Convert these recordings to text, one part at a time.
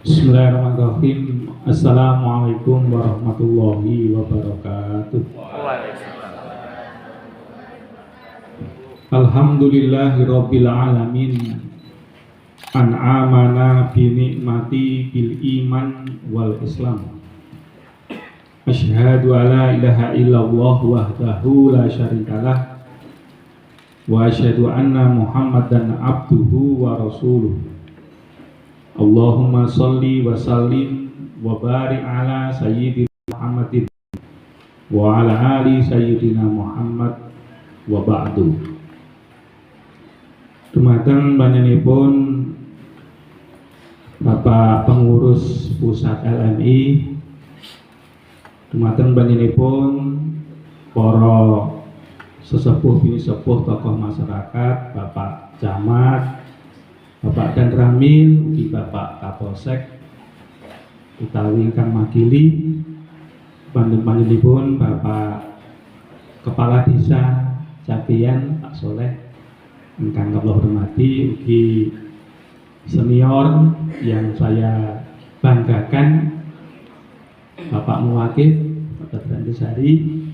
Bismillahirrahmanirrahim. Assalamualaikum warahmatullahi wabarakatuh. Alhamdulillahirabbil alamin. An'amana bi ni'mati bil iman wal islam. Asyhadu alla ilaha illallah wahdahu la syarikalah wa asyhadu anna Muhammadan abduhu wa rasuluh. Allahumma sholli wa sallim wa barik ala sayyidina Muhammadin wa ala ali sayyidina Muhammad wa ba'du. Dumateng panjenenganipun Bapak Pengurus Pusat LMI, dumateng panjenenganipun para sesepuh bini sepuh tokoh masyarakat, Bapak Camat, Bapak Dan Ramil, ugi Bapak Kapolsek, utawi ingkang makili, panjenenganipun Bapak Kepala Desa Capian Pak Soleh, ingkang kula hormati, ugi senior yang saya banggakan, Bapak Muwakil, Bapak Brandesari,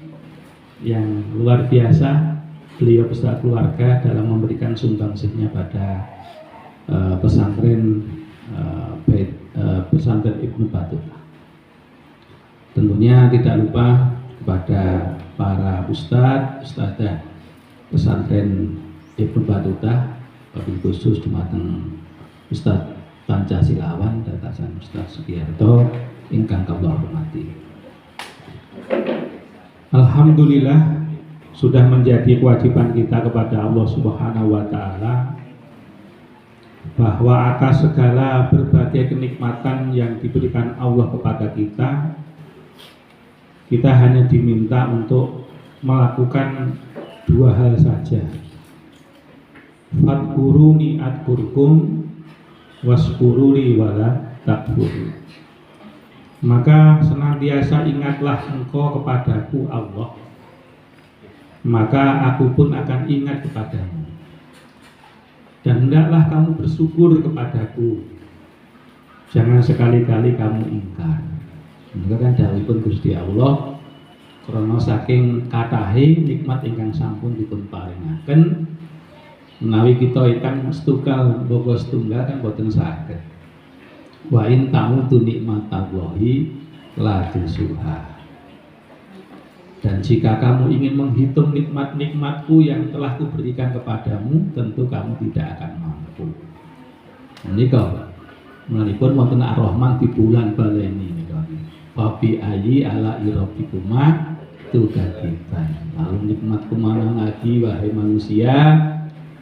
yang luar biasa beliau beserta keluarga dalam memberikan sumbangsihnya pada pesantren pesantren Ibnu Battuta. Tentunya tidak lupa kepada para ustadzah pesantren Ibnu Battuta, wabil khusus dumateng Ustadz Pancasilawan datasan Ustadz Sugiyarto ingkang kula hormati. Alhamdulillah, sudah menjadi kewajiban kita kepada Allah Subhanahu wa taala bahwa atas segala berbagai kenikmatan yang diberikan Allah kepada kita hanya diminta untuk melakukan dua hal saja. Fadkuruni adkurkum waskuruli wala takfuru. Maka senantiasa ingatlah engkau kepadaku Allah, maka aku pun akan ingat kepadamu. Dan hendaklah kamu bersyukur kepadaku, jangan sekali-kali kamu ingkar. Maka kan dawuhipun Gusti Allah, krana saking katahe nikmat ingkang sampun dipun paringaken, menawi kita ingkang setunggal boga setunggal kan boten saged. Wa in ta'udu nikmatallahi la tusuha. Dan jika kamu ingin menghitung nikmat-nikmatku yang telah kuberikan kepadamu, tentu kamu tidak akan mampu. Menika menipun wonten Ar-Rahman di bulan baleni menika. Fa bi ayyi ala rabbikuma tukadziban. Lalu nikmatku mana lagi wahai manusia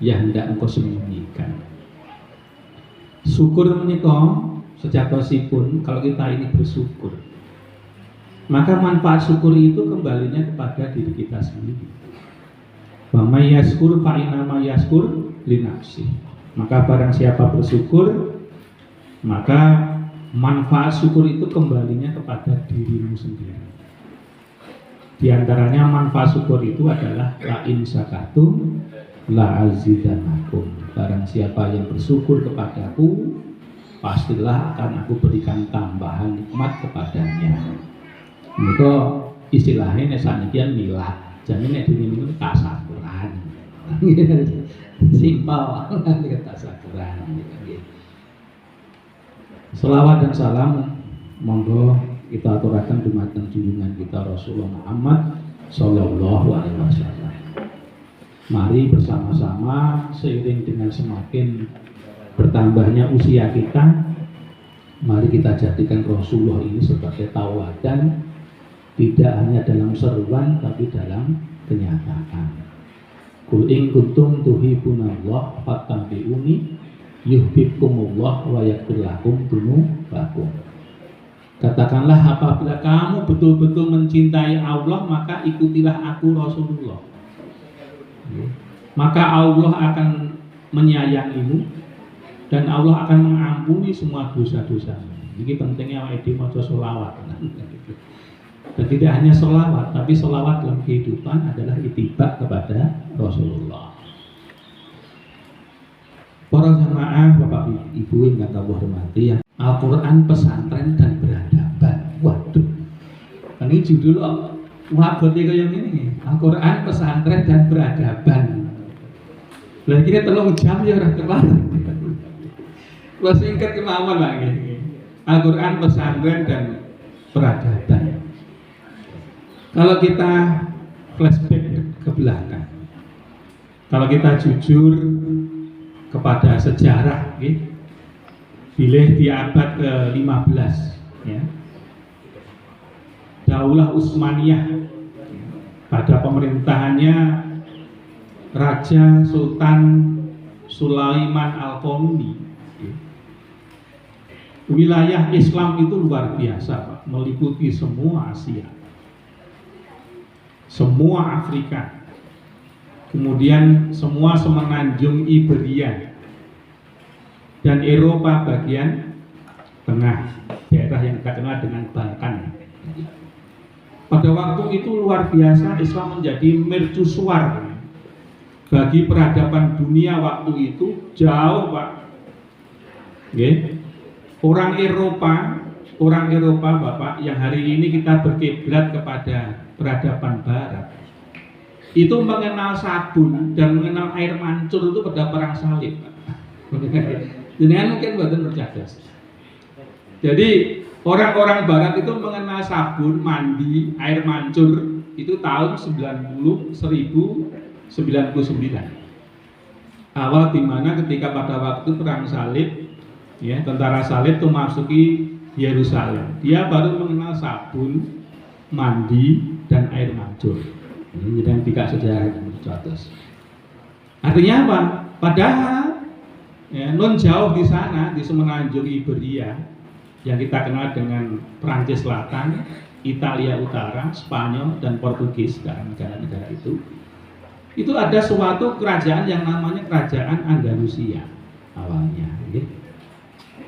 yang hendak engkau sembunyikan. Syukur menika sejatosipun kalau kita ini bersyukur, maka manfaat syukur itu kembalinya kepada diri kita sendiri. Wa may yaskur fa inna ma yaskur li nafsi. Maka barang siapa bersyukur, maka manfaat syukur itu kembalinya kepada dirimu sendiri. Di antaranya manfaat syukur itu adalah la in syakartum la azidannakum. Barang siapa yang bersyukur kepadaku, pastilah akan aku berikan tambahan nikmat kepadanya. Mereka istilahnya nesanikian milah, jadi nek dini tasakuran, simpel, tasakuran. Selawat dan salam monggo kita aturaken dumateng junjungan kita Rasulullah Muhammad Sallallahu Alaihi Wasallam. Mari bersama-sama seiring dengan semakin bertambahnya usia kita, mari kita jadikan Rasulullah ini sebagai tauladan, tidak hanya dalam seruan tapi dalam kenyataan. Qul in kuntum tuhibbunallah fattabi'uni yuhibbukumullah wa yaghfir lakum dzunubakum. Katakanlah, apabila kamu betul-betul mencintai Allah, maka ikutilah aku Rasulullah. Maka Allah akan menyayangimu dan Allah akan mengampuni semua dosa-dosamu. Ini pentingnya awake dhewe maca selawat. Dan tidak hanya selawat, tapi selawat dalam kehidupan adalah ittiba kepada Rasulullah. Para jamaah, Bapak Ibu yang kata hormati, Al-Quran pesantren dan beradaban. Waduh, ini judul wabotnya kayak ini. Al-Quran pesantren dan beradaban. Lah kira 3 jam ya ora kelar. Kalau singkat kemauan lagi. Al-Quran pesantren dan peradaban. Kalau kita flashback ke belakang, kalau kita jujur kepada sejarah, pilih di abad ke-15, ya, Daulah Utsmaniyah pada pemerintahannya Raja Sultan Sulaiman Al-Qanuni. Wilayah Islam itu luar biasa, Pak, meliputi semua Asia, semua Afrika, kemudian semua semenanjung Iberia dan Eropa bagian tengah, daerah yang kita kenal dengan Balkan. Pada waktu itu luar biasa, Islam menjadi mercusuar bagi peradaban dunia waktu itu, jauh, Pak. Orang Eropa, Bapak, yang hari ini kita berkiblat kepada peradaban Barat, itu mengenal sabun dan mengenal air mancur itu pada perang salib, Pak. Jenengan mungkin buatan bercadas. Jadi orang-orang Barat itu mengenal sabun, mandi, air mancur itu tahun 1999. Awal dimana ketika pada waktu perang salib, ya, tentara salib itu masuki Yerusalem, dia baru mengenal sabun, mandi, dan air mancur. Ini yang tidak sejarah bercadas. Artinya apa? Padahal ya, non jauh di sana, di semenanjung Iberia yang kita kenal dengan Prancis Selatan, Italia Utara, Spanyol, dan Portugis, negara-negara itu ada suatu kerajaan yang namanya Kerajaan Andalusia awalnya.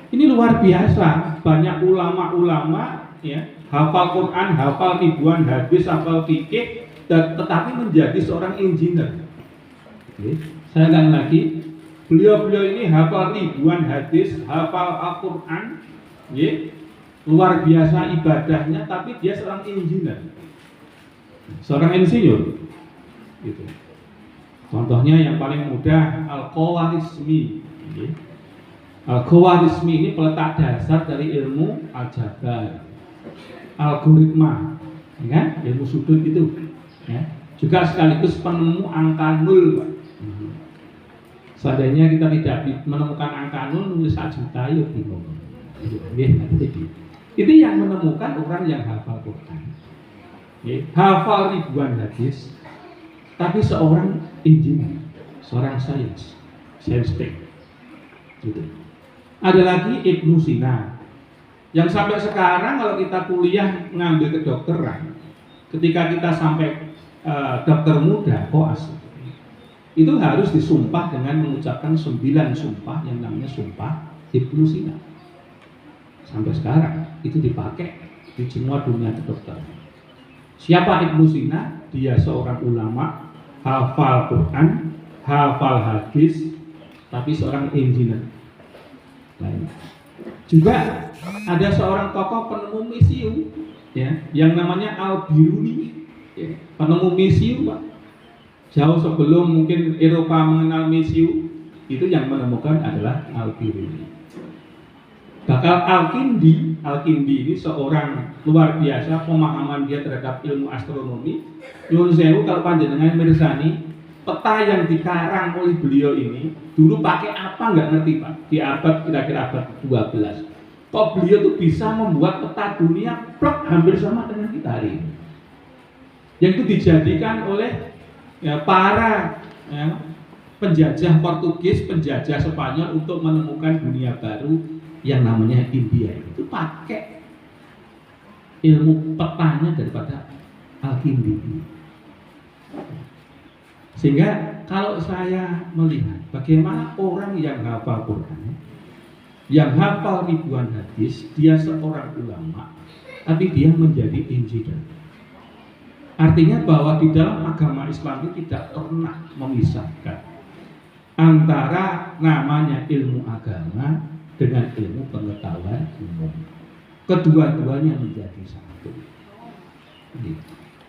Ini luar biasa, banyak ulama-ulama, ya, hafal Quran, hafal ribuan hadis, hafal fikih, tetapi menjadi seorang engineer. Saya ulang lagi, beliau ini hafal ribuan hadis, hafal Al-Quran, luar biasa ibadahnya, tapi dia seorang engineer, seorang insinyur. Gitu. Contohnya yang paling mudah, Al-Khawarizmi. Al-Khawarizmi ini peletak dasar dari ilmu aljabar, algoritma, ya, ilmu sudut itu, ya. Juga sekaligus penemu angka nul, Pak. Seandainya kita tidak menemukan angka nul, nulis 1 juta, ya bingung. Itu yang menemukan orang yang hafal Quran, hafal ribuan hadis, tapi seorang engineer, seorang scientist, gitu. Ada lagi Ibnu Sina, yang sampai sekarang kalau kita kuliah ngambil kedokteran, ketika kita sampai dokter muda, koas, itu harus disumpah dengan mengucapkan 9 sumpah yang namanya sumpah Ibnu Sina. Sampai sekarang itu dipakai di semua dunia kedokteran. Siapa Ibnu Sina? Dia seorang ulama, hafal Quran, hafal hadis, tapi seorang engineer. Lain. Juga ada seorang tokoh penemu mesium, ya, yang namanya Al-Biruni, ya, penemu mesium, Pak. Jauh sebelum mungkin Eropa mengenal mesium, itu yang menemukan adalah Al-Biruni. Bakal Al-Kindi ini seorang luar biasa, pemahaman dia terhadap ilmu astronomi. Nyuwun sewu kalau panjenengan mirsani peta yang dikarang oleh beliau ini dulu pakai apa nggak ngerti, Pak, di abad kira-kira abad 12. Kok beliau tuh bisa membuat peta dunia plek hampir sama dengan kita hari ini, yang itu dijadikan oleh, ya, para, ya, penjajah Portugis, penjajah Spanyol untuk menemukan dunia baru yang namanya India. Itu pakai ilmu petanya daripada Al-Kindi. Sehingga kalau saya melihat bagaimana orang yang hafal Quran, yang hafal ribuan hadis, dia seorang ulama, tapi dia menjadi engineer. Artinya bahwa di dalam agama Islam itu tidak pernah memisahkan antara namanya ilmu agama dengan ilmu pengetahuan umum. Kedua-duanya menjadi satu.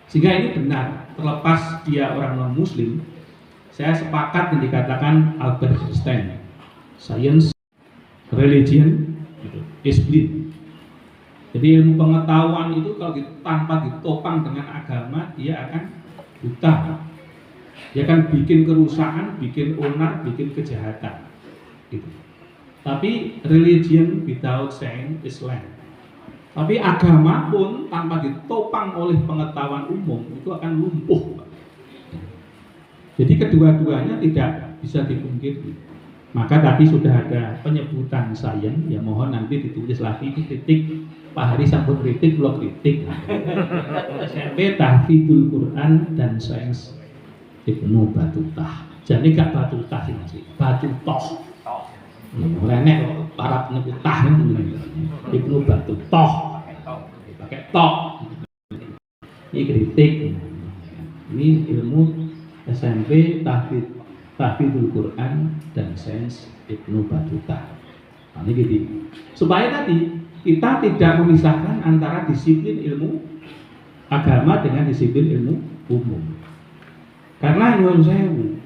Sehingga ini benar, terlepas dia orang non-muslim, saya sepakat yang dikatakan Albert Einstein, science, religion, is blind. Jadi ilmu pengetahuan itu kalau tanpa ditopang dengan agama, dia akan buta. Dia akan bikin kerusakan, bikin onar, bikin kejahatan. Gitu. Tapi religion without science is land. Tapi agama pun tanpa ditopang oleh pengetahuan umum itu akan lumpuh. Jadi kedua-duanya tidak bisa dipungkiri. Maka tadi sudah ada penyebutan sains, ya mohon nanti ditulis lagi di titik Pak Hari sampun kritik, blog kritik. SMP Tahfidzul Quran dan Sains Ibnu Battuta. Jadi gak Battuta sih masih, Battutoh. Renek para penebutah Ibnu Battuta. Pakai tok. Ini kritik. Ini ilmu SMP Tahfidzul Quran dan Sains Ibnu Battuta. Nah, ini gitu. Supaya tadi kita tidak memisahkan antara disiplin ilmu agama dengan disiplin ilmu umum. Karena nyuwun sewu,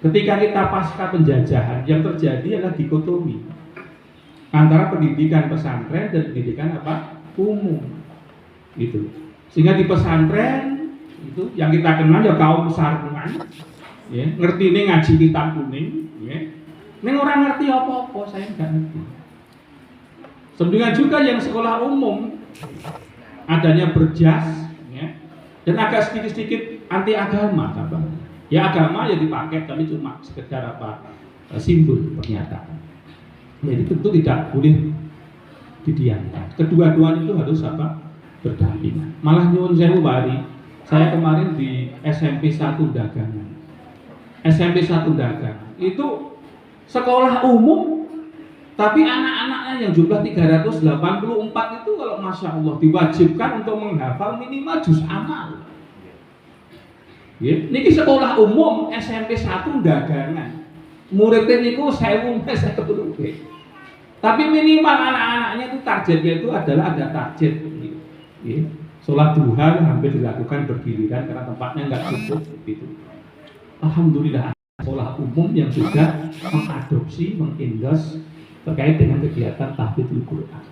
ketika kita pasca penjajahan yang terjadi adalah dikotomi antara pendidikan pesantren dan pendidikan apa? Umum. Gitu. Sehingga di pesantren itu yang kita kenal ya kaum sarungan, ya, ngerti ini ngaji kitab kuning, ya. Ini orang ngerti apa-apa, saya nggak ngerti. Demikian juga yang sekolah umum adanya berjas, ya, dan agak sedikit-sedikit anti agama, apa? Ya agama ya dipakai, tapi cuma sekedar apa? Simbol pernyataan. Jadi tentu tidak boleh didiamkan. Kedua-duanya itu harus apa? Berdampingan. Malah nyuwun sewu Bari, saya kemarin di SMP 1 Dagangan. SMP 1 Dagangan itu sekolah umum. Tapi anak-anaknya yang jumlah 384 itu kalau Masya Allah diwajibkan untuk menghafal minimal juz amal. Ya, ini sekolah umum SMP 1 Dagangan. Muridnya niku 1000 tapi minimal anak-anaknya itu targetnya itu adalah ada target. Ya, sholat duha hampir dilakukan bergiliran karena tempatnya nggak cukup. Gitu. Alhamdulillah sekolah umum yang sudah mengadopsi, mengindos terkait dengan kegiatan tahfidzul Quran.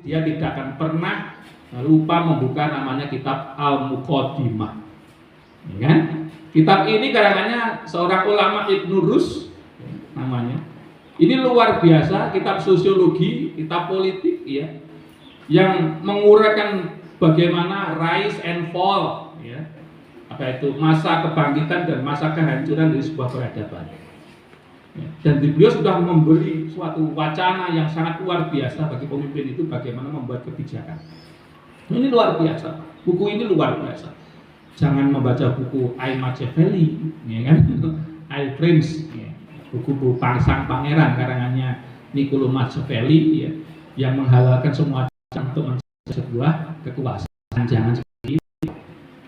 Dia tidak akan pernah lupa membuka namanya kitab Al-Muqaddimah. Ya kan? Kitab ini karangannya seorang ulama Ibnu Rus namanya. Ini luar biasa, kitab sosiologi, kitab politik ya, yang menguraikan bagaimana rise and fall ya. Apa itu masa kebangkitan dan masa kehancuran dari sebuah peradaban. Dan beliau sudah memberi suatu wacana yang sangat luar biasa bagi pemimpin itu bagaimana membuat kebijakan. Ini luar biasa, buku ini luar biasa. Jangan membaca buku I Machiavelli, ya kan? I Prince, ya. Buku Pangsang Pangeran karangannya Niccolo Machiavelli, ya, yang menghalalkan semua untuk mencapai sebuah kekuasaan. Jangan seperti itu.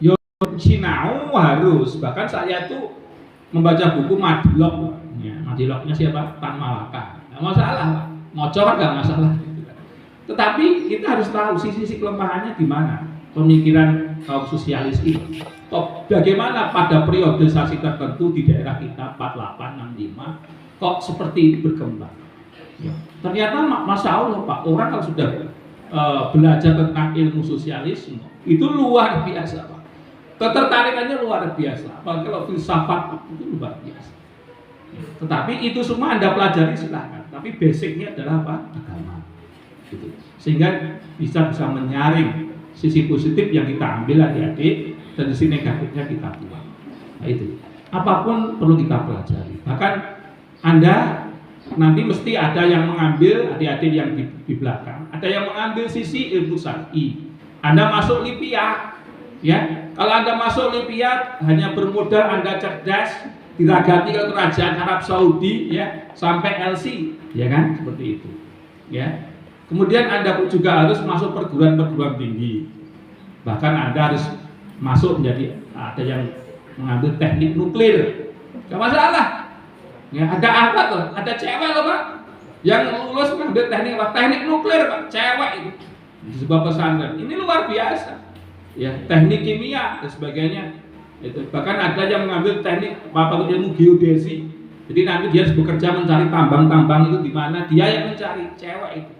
Yo sinau harus, bahkan saya tuh membaca buku Madilog. Ya, Madilognya siapa? Tan Malaka. Nggak masalah, Pak. Ngocor nggak masalah. Tetapi kita harus tahu sisi-sisi kelemahannya di mana. Pemikiran kaum sosialis ini. Bagaimana pada periodisasi tertentu di daerah kita 4865 kok seperti ini berkembang. Ya. Ternyata Masya Allah Pak, orang kalau sudah belajar tentang ilmu sosialisme itu luar biasa Pak. Ketertarikannya luar biasa. Apalagi kalau filsafat itu luar biasa. Tetapi itu semua Anda pelajari silahkan. Tapi basicnya adalah apa? Agama. Gitu. Sehingga bisa menyaring sisi positif yang kita ambil adik-adik dan sisi negatifnya kita buang. Nah itu. Apapun perlu kita pelajari. Bahkan Anda nanti mesti ada yang mengambil adik-adik yang di belakang. Ada yang mengambil sisi ilmu syar'i. Anda masuk Lipia, ya. Kalau Anda masuk Lipia hanya bermodal Anda cerdas, diragati ke kerajaan Arab Saudi ya sampai LC ya kan seperti itu ya. Kemudian Anda juga harus masuk perguruan-perguruan tinggi, bahkan Anda harus masuk menjadi ada yang mengambil teknik nuklir, nggak masalah ya. Ada apa tuh? Ada cewek loh Pak Yang lulus ngambil teknik apa? Teknik nuklir, Pak. Cewek itu di sebuah pesantren. Ini luar biasa. Ya, teknik kimia dan sebagainya. Itu bahkan ada yang mengambil teknik ilmu geodesi. Jadi nanti dia harus bekerja mencari tambang-tambang itu di mana, dia yang mencari, cewek itu.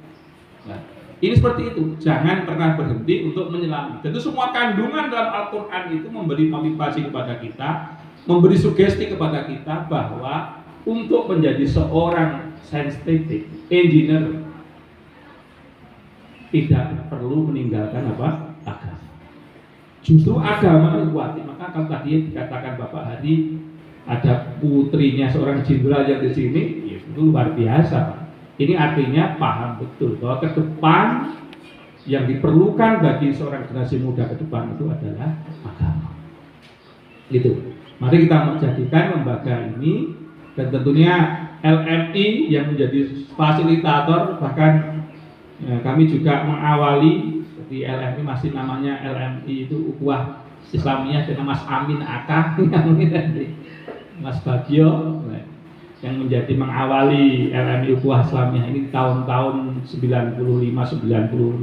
Nah, ini seperti itu. Jangan pernah berhenti untuk menyelami. Tentu semua kandungan dalam Al-Quran itu memberi motivasi kepada kita, memberi sugesti kepada kita bahwa untuk menjadi seorang scientific engineer tidak perlu meninggalkan apa? Agama. Justru agama menguatkan. Maka kalau tadi dikatakan Bapak Hadi ada putrinya seorang jenderal yang di sini, ya, itu luar biasa. Ini artinya paham betul bahwa ke depan yang diperlukan bagi seorang generasi muda ke depan itu adalah agama. Gitu. Mari kita menjadikan lembaga ini dan tentunya LMI yang menjadi fasilitator, bahkan kami juga mengawali di LMI masih namanya LMI itu Ukhuwah Islamiyah dengan Mas Amin Aka yang Mas Bagio yang menjadi mengawali LMI Ukhuwah Islamiyah ini tahun-tahun 95-96.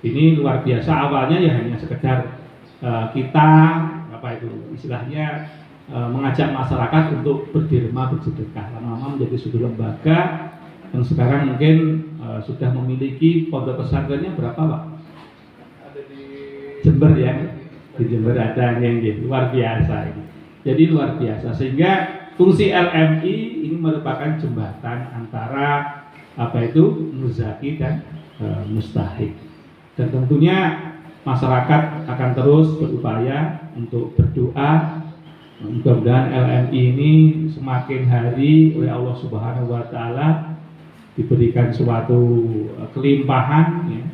Ini luar biasa, awalnya ya hanya sekedar kita apa itu istilahnya mengajak masyarakat untuk berderma bersedekah, lama-lama menjadi suatu lembaga yang sekarang mungkin sudah memiliki pondok pesantrennya berapa Pak? Ada di Jember ya, di Jember ada yang luar biasa ini. Jadi luar biasa sehingga fungsi LMI ini merupakan jembatan antara apa itu muzaki dan mustahik. Dan tentunya masyarakat akan terus berupaya untuk berdoa. Mudah-mudahan LMI ini semakin hari oleh Allah Subhanahu wa Ta'ala diberikan suatu kelimpahan ya,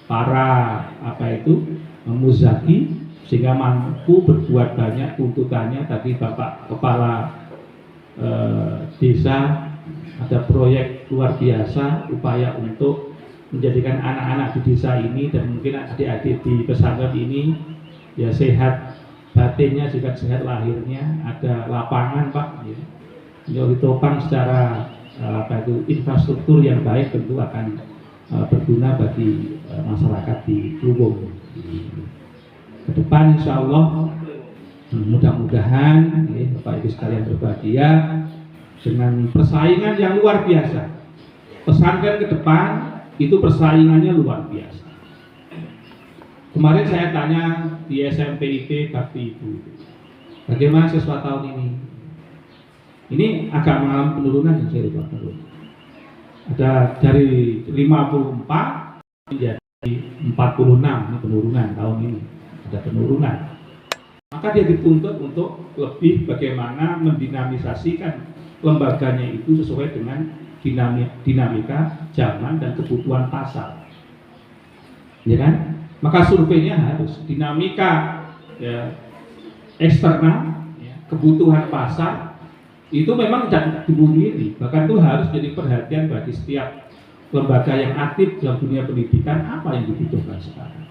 para apa itu muzaki sehingga mampu berbuat banyak. Tuntutannya tadi Bapak Kepala Desa ada proyek luar biasa upaya untuk menjadikan anak-anak di desa ini dan mungkin adik-adik di pesantren ini ya sehat batinnya juga sehat lahirnya, ada lapangan Pak ya. Yang ditopang secara apa itu infrastruktur yang baik tentu akan berguna bagi masyarakat di Kluwung. Ke depan insya Allah mudah-mudahan ya, Bapak Ibu sekalian berbahagia dengan persaingan yang luar biasa. Pesantren ke depan itu persaingannya luar biasa. Kemarin saya tanya di SMPIT Bakti Ibu, bagaimana siswa tahun ini? Ini agak mengalami penurunan yang saya lupa. Ada dari 54 menjadi 46, ini penurunan tahun ini. Ada penurunan. Maka dia dituntut untuk lebih bagaimana mendinamisasikan lembaganya itu sesuai dengan dinamika zaman dan kebutuhan pasar. Ya kan? Maka surveinya harus dinamika ya, eksternal, ya, kebutuhan pasar itu memang tidak dipungkiri, bahkan itu harus jadi perhatian bagi setiap lembaga yang aktif dalam dunia pendidikan apa yang dibutuhkan sekarang.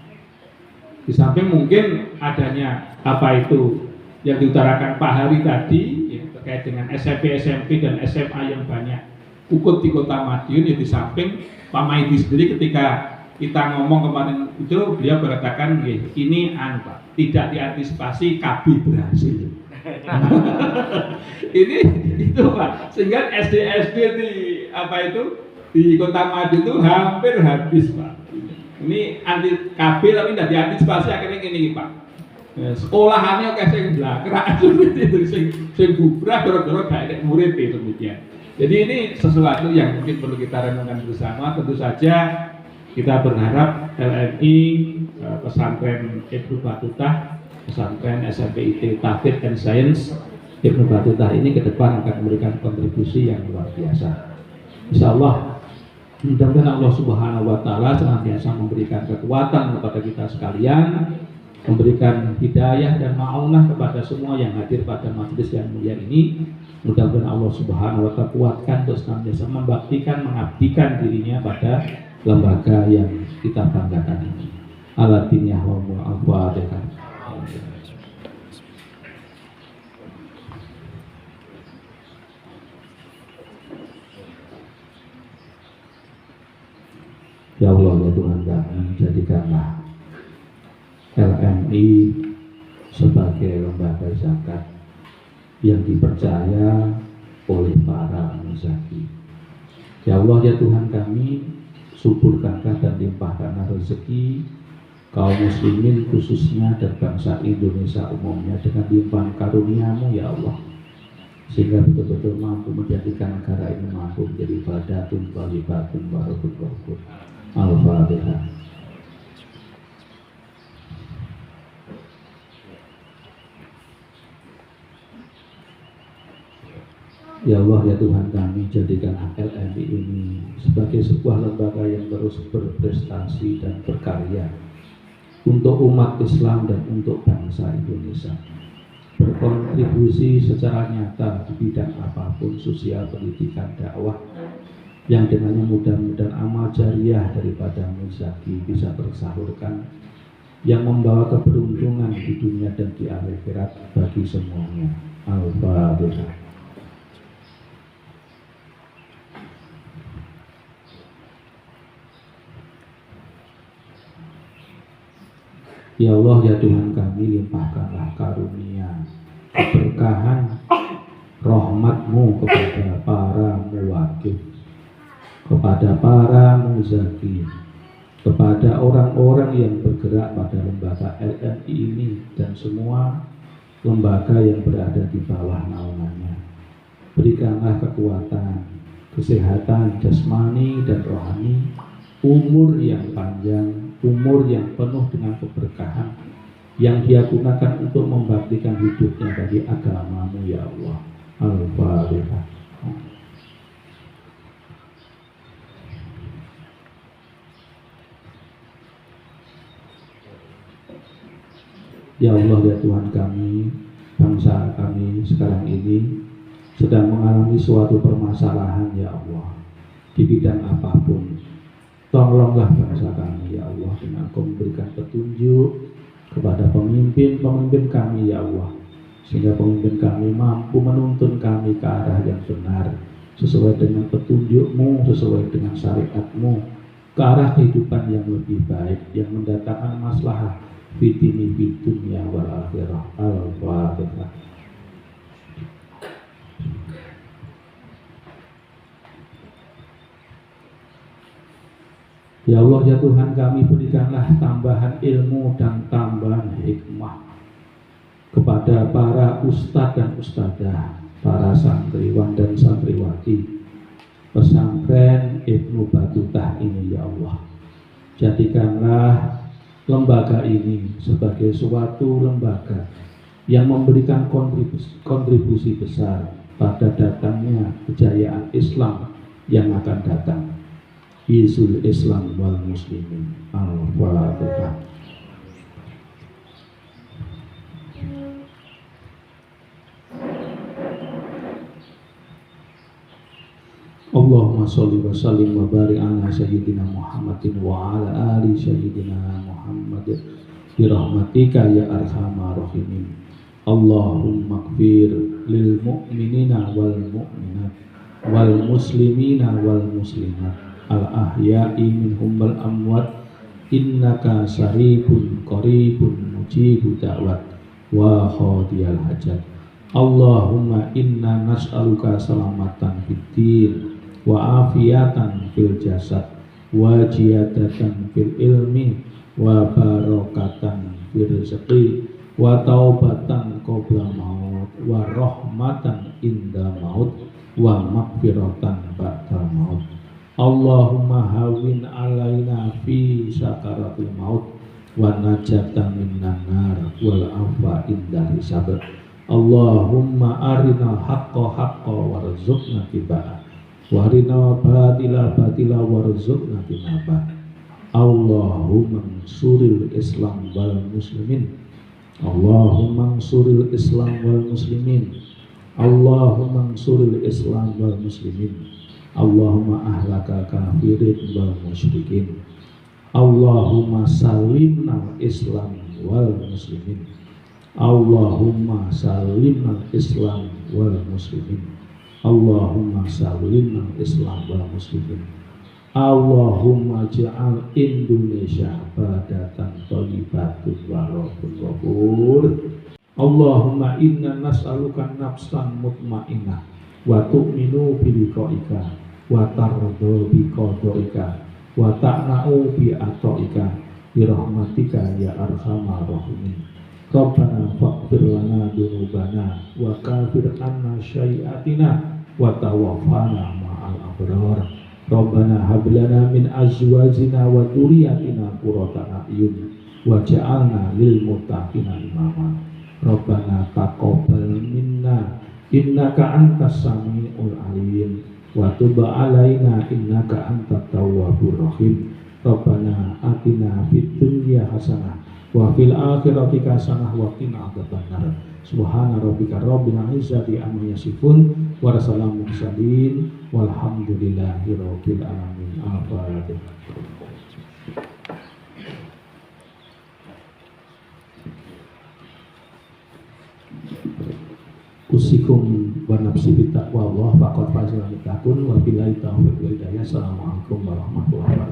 Di samping mungkin adanya apa itu yang diutarakan Pak Hari tadi ya, terkait dengan SMP, SMP dan SMA yang banyak ikut di Kota Madiun, ya di samping Pak Maidi sendiri ketika kita ngomong kemarin itu beliau berkatakan ini Pak, tidak diantisipasi KB berhasil. Ini itu Pak, sehingga SD di apa itu di Kota Madiun itu hampir habis Pak. Ini anti KB tapi tidak diantisipasi, akhirnya gini Pak. Sekolahannya kayak sing blakrak itu sing bubrah dorong-dorong gak ada murid itu kemudian. Jadi ini sesuatu yang mungkin perlu kita renungkan bersama. Tentu saja kita berharap LMI, pesantren Ibnu Battuta, pesantren SMPIT Tahfidz and Science Ibnu Battuta ini ke depan akan memberikan kontribusi yang luar biasa. Insya Allah, mudah-mudahan Allah Subhanahu wa Ta'ala senantiasa memberikan kekuatan kepada kita sekalian, memberikan hidayah dan ma'unah kepada semua yang hadir pada majelis yang mulia ini. Mudah-mudahan Allah Subhanahu wa Ta'ala kuatkan terus senantiasa membaktikan, mengabdikan dirinya pada lembaga yang kita banggakan ini. Al-Fatihah wa al-Fatihah. Tuhan kami, jadikanlah LMI sebagai lembaga zakat yang dipercaya oleh para muzaki. Ya Allah ya Tuhan kami, suburkanlah dan limpahkanlah rezeki kaum muslimin khususnya dan bangsa Indonesia umumnya dengan limpahan karunia-Mu ya Allah, sehingga betul-betul mampu menjadikan negara ini mampu menjadi badatun balibatun warahut warahut. Al-Fatihah. Ya Allah ya Tuhan kami, jadikanlah LMI ini sebagai sebuah lembaga yang terus berprestasi dan berkarya untuk umat Islam dan untuk bangsa Indonesia, berkontribusi secara nyata di bidang apapun, sosial, pendidikan, dakwah, yang dengannya mudah-mudahan amal jariah daripada muzaki bisa tersalurkan, yang membawa keberuntungan di dunia dan di akhirat bagi semuanya. Al-Fatihah. Ya Allah ya Tuhan kami, limpahkanlah karunia, keberkahan, rahmat-Mu kepada para muwakif, kepada para muzaki, kepada orang-orang yang bergerak pada lembaga LMI ini dan semua lembaga yang berada di bawah naungannya. Berikanlah kekuatan, kesehatan jasmani dan rohani, umur yang panjang, umur yang penuh dengan keberkahan, yang Dia gunakan untuk membaktikan hidupnya bagi agama-Mu ya Allah. Al-Fatihah. Ya Allah ya Tuhan kami, bangsa kami sekarang ini sedang mengalami suatu permasalahan ya Allah, di bidang apapun. Tolonglah bangsa kami ya Allah, dengan Engkau memberikan petunjuk kepada pemimpin-pemimpin kami ya Allah, sehingga pemimpin kami mampu menuntun kami ke arah yang benar, sesuai dengan petunjuk-Mu, sesuai dengan syariat-Mu, ke arah kehidupan yang lebih baik, yang mendatangkan maslahah fitini fid dunya wal akhirah. Al-Fatihah. Ya Allah ya Tuhan kami, berikanlah tambahan ilmu dan tambahan hikmah kepada para ustadz dan ustadzah, para santriwan dan santriwati pesantren Ibnu Battuta ini ya Allah. Jadikanlah lembaga ini sebagai suatu lembaga yang memberikan kontribusi besar pada datangnya kejayaan Islam yang akan datang. Izul Islam wal Muslimin. Al-Fatihah. Allahumma sholli wa sallim wa barik ala sayyidina Muhammadin wa ala ali sayyidina Muhammad bi rahmatika ya arhamar rahimin. Allahumma ighfir lil mu'minina wal mu'minat wal muslimina wal muslimat al ahya'i minhum wal amwat innaka saribun qaribun mujibud da'wat wa khadiyal hajat. Allahumma inna nas'aluka salamatan fid din wa afiyatan fil jasad wa jiyadatan fil ilmi wa barakatan fil rizqi wa taubatan qabla maut wa rahmatan inda maut wa maghfiratan ba'da maut. Allahumma hawin alaina fi sakaratil maut wa najatan minan nar wal afwa inda hisab. Allahumma arinal haqqa haqqa warzuqna tibaa wa arinal batila batila warzuqna tinaba. Allahumma ansuril Islam wal muslimin. Allahumma ansuril Islam wal muslimin. Allahumma ansuril Islam wal muslimin. Allahumma ahlaka kafirin wal musyrikin. Allahumma salimna Islam wal muslimin. Allahumma salimna Islam wal muslimin. Allahumma salimna Islam wal muslimin. Allahumma ja'al Indonesia badatan thayyibatun warabun ghafur. Allahumma inna nas'aluka nafsan mutmainnah wa tu'minu biliqa'ika wa tardo biqada'ika wa ta'na'u bi'ata'ika birahmatika ya arhamar rahimin. Rabbana faghfir lana dzunubana wa kafir anna sayyi'atina wa tawaffana ma'al abrar. Rabbana hab lana min azwajina wa dzurriyyatina qurrata a'yun waj'alna lil muttaqina imama. Rabbana taqabbal minna innaka antas samiul alim wa tub alaina innaka antat tawwabur rahim. Rabbana atina fid dunya hasanah wa fil akhirati hasanah wa qina adzabannar. Subhana rabbika rabbil izzati amma yasifun wa salamun mursalin walhamdulillahi rabbil alamin. Al-Fatihah. Usikum wa nafsi bittaqwa Allah faqad faza muttaqun wa billahi taufiq wal hidayah. Assalamualaikum warahmatullahi wabarakatuh.